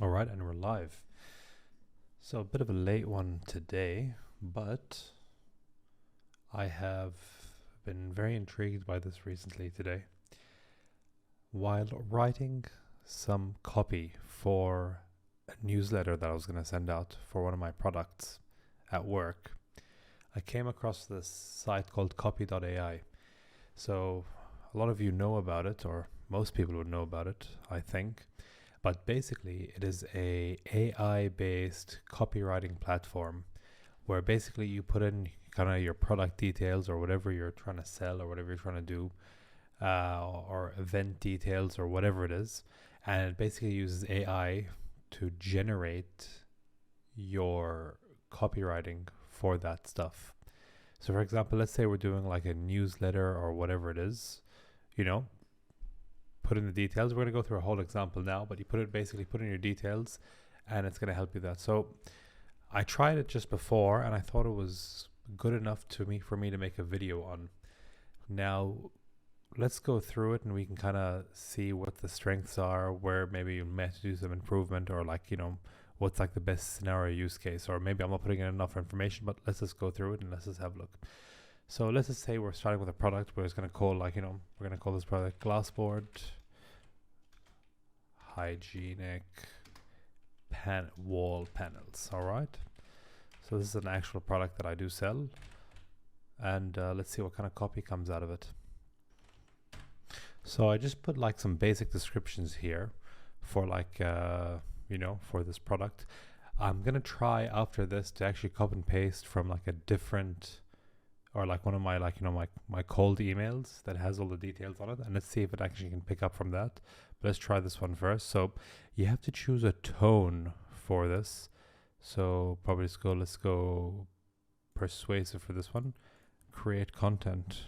All right, and we're live. So a bit of a late one today, but I have been very intrigued by this recently today. While writing some copy for a newsletter that I was going to send out for one of my products at work, I came across this site called copy.ai. So a lot of you know about it, or most people would know about it, I think. But basically, it is a AI-based copywriting platform where basically you put in kind of your product details or whatever you're trying to sell or whatever you're trying to do, or event details or whatever it is, and it basically uses AI to generate your copywriting for that stuff. So, for example, let's say we're doing like a newsletter or whatever it is, you know, put in the details. We're going to go through a whole example now, but you put in your details and it's going to help you that. So I tried it just before and I thought it was good enough for me to make a video on. Now let's go through it and we can kind of see what the strengths are, where maybe you may have to do some improvement, or like, what's like the best scenario use case, or maybe I'm not putting in enough information, but let's just go through it and let's just have a look. So let's just say we're starting with a product where it's going to call we're going to call this product Glassboard Hygienic Wall Panels. All right. So this is an actual product that I do sell. And let's see what kind of copy comes out of it. So I just put like some basic descriptions here for for this product. I'm going to try after this to actually copy and paste from like a different, or like one of my my cold emails that has all the details on it, and let's see if it actually can pick up from that. But let's try this one first. So you have to choose a tone for this. So probably let's go persuasive for this one. Create content.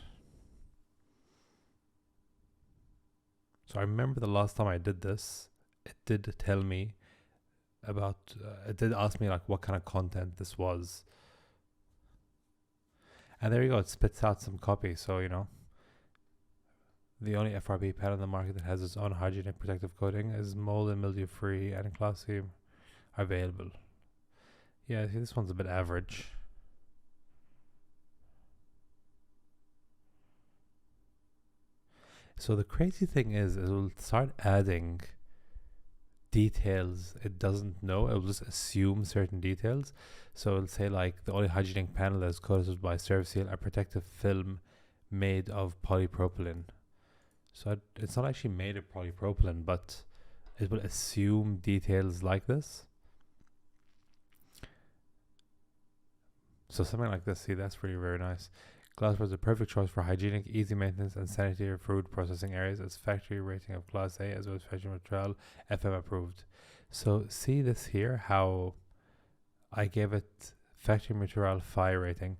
So I remember the last time I did this, it did tell me about, it did ask me like what kind of content this was. And there you go, it spits out some copy. So, the only FRP pen on the market that has its own hygienic protective coating is mold and mildew free and classy available. Yeah, see, this one's a bit average. So the crazy thing is it will start adding details it doesn't know. It will just assume certain details. So it'll say like the only hygienic panel that is coated by CervSeal, a protective film made of polypropylene. So it's not actually made of polypropylene, but it will assume details like this. So something like this, see, that's really very nice. Glassboard is a perfect choice for hygienic, easy maintenance, and sanitary food processing areas. Its factory rating of Class A as well as Factory Material FM approved. So see this here, how I gave it Factory Material FI rating.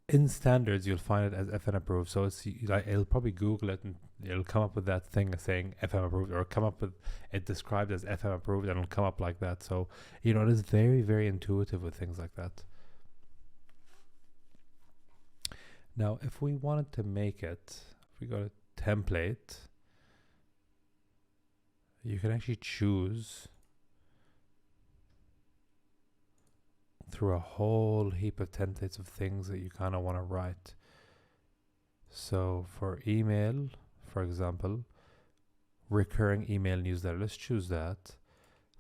In standards, you'll find it as FN approved. So it's like, it'll probably Google it and it'll come up with that thing saying FM approved, or come up with it described as FM approved, and it'll come up like that. So, it is very, very intuitive with things like that. Now, if we wanted to make it, if we go to template, you can actually choose through a whole heap of templates of things that you kind of want to write. So for email, for example, recurring email newsletter, let's choose that.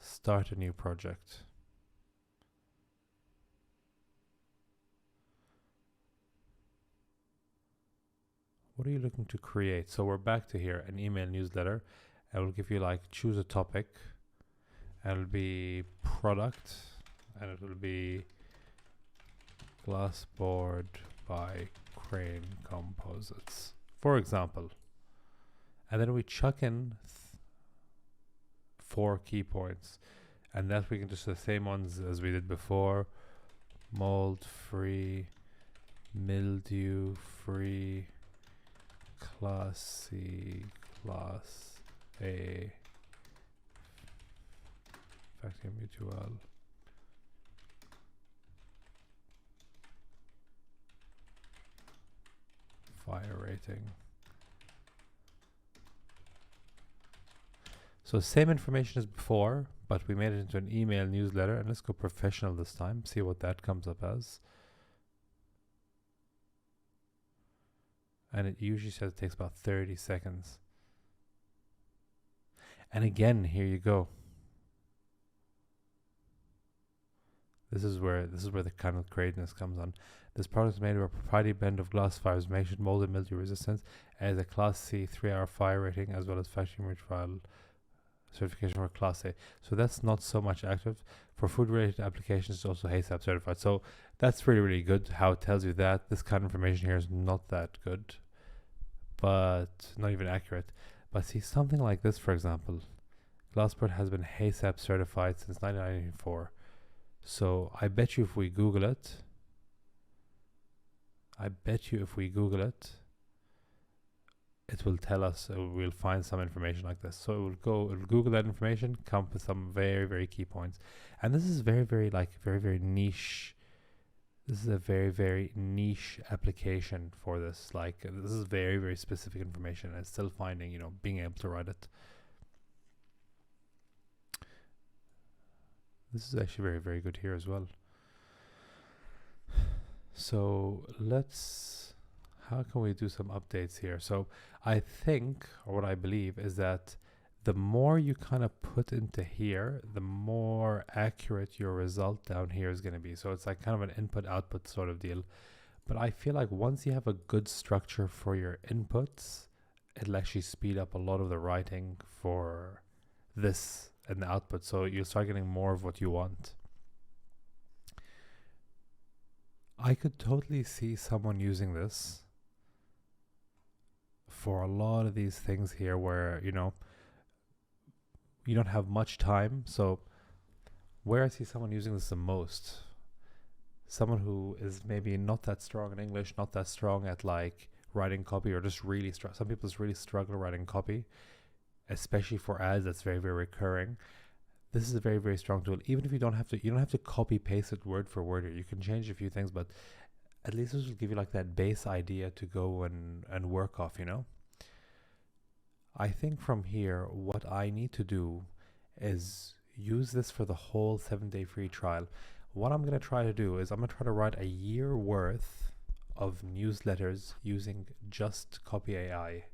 Start a new project. What are you looking to create? So we're back to here, an email newsletter. I will give you choose a topic, and it'll be product, and it will be Glassboard by Crane Composites, for example. And then we chuck in 4 key points, and that we can just the same ones as we did before: mold free, mildew free, Class C, Class A, Factory Mutual, fire rating. So same information as before, but we made it into an email newsletter, and let's go professional this time, see what that comes up as. And it usually says it takes about 30 seconds. And again, here you go. This is where the kind of craziness comes on. This product is made of a proprietary blend of glass fibers, making mold and mildew resistance, as a Class C 3-hour fire rating, as well as factory file certification for Class A. So that's not so much active. For food-related applications, it's also HACCP certified. So that's really, really good. How it tells you that. This kind of information here is not that good, but not even accurate. But see, something like this, for example, Glassport has been HACCP certified since 1994. So I bet you if we Google it, it will tell us, we'll find some information like this. So it'll Google that information, come up with some very, very key points. And this is very, very niche. This is a very, very niche application for this. Like, this is very, very specific information, and it's still finding, being able to write it. This is actually very, very good here as well. So how can we do some updates here? So I think, or what I believe, is that the more you kind of put into here, the more accurate your result down here is going to be. So it's like kind of an input-output sort of deal. But I feel like once you have a good structure for your inputs, it'll actually speed up a lot of the writing for this and the output. So you'll start getting more of what you want. I could totally see someone using this for a lot of these things here where, you don't have much time. So where I see someone using this the most, someone who is maybe not that strong in English, not that strong at like writing copy, or just really some people just really struggle writing copy, especially for ads that's very, very recurring. This is a very, very strong tool. Even if you don't have to copy paste it word for word here. You can change a few things, but at least this will give you like that base idea to go and work off, I think from here, what I need to do is use this for the whole 7-day free trial. What I'm going to try to do is I'm going to try to write a year worth of newsletters using just Copy AI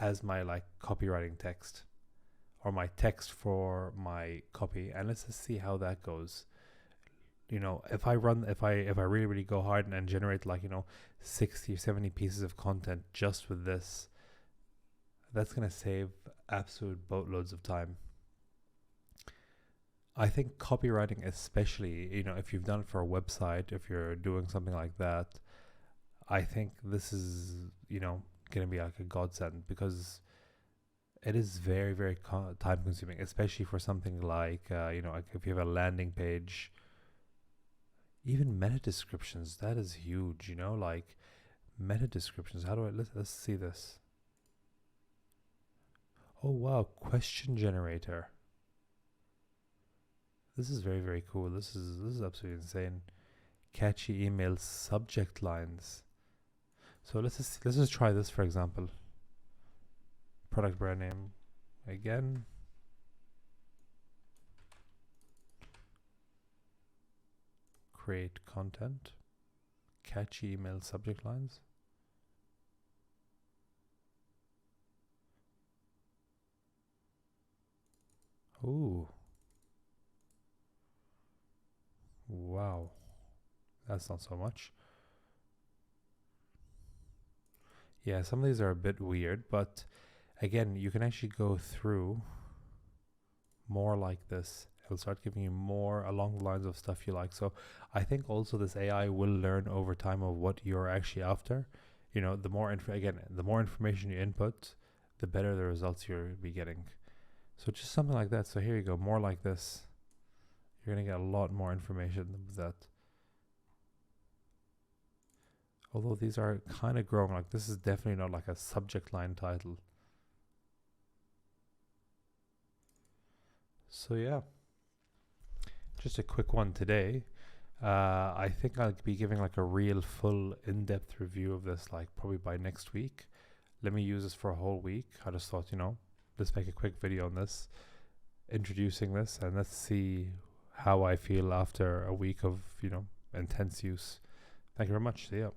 as my like copywriting text, or my text for my copy, and let's just see how that goes. If I really, really go hard and generate like 60 or 70 pieces of content just with this, that's going to save absolute boatloads of time. I think copywriting, especially, if you've done it for a website, if you're doing something like that, I think this is, going to be like a godsend, because it is very, very time consuming, especially for something like, like if you have a landing page, even meta descriptions, that is huge, like meta descriptions. How do let's see this. Oh wow, question generator. This is very, very cool. This is absolutely insane. Catchy email subject lines. So let's just try this, for example. Product brand name again. Create content. Catchy email subject lines. Ooh. Wow. That's not so much. Yeah, some of these are a bit weird, but again, you can actually go through more like this. It'll start giving you more along the lines of stuff you like. So I think also this AI will learn over time of what you're actually after. The more information you input, the better the results you'll be getting. So just something like that. So here you go, more like this. You're going to get a lot more information with that. Although these are kind of growing, like this is definitely not like a subject line title. So yeah, just a quick one today. I think I'll be giving like a real full in-depth review of this, like probably by next week. Let me use this for a whole week. I just thought, let's make a quick video on this. introducing this, and let's see how I feel after a week of intense use. Thank you very much. See ya.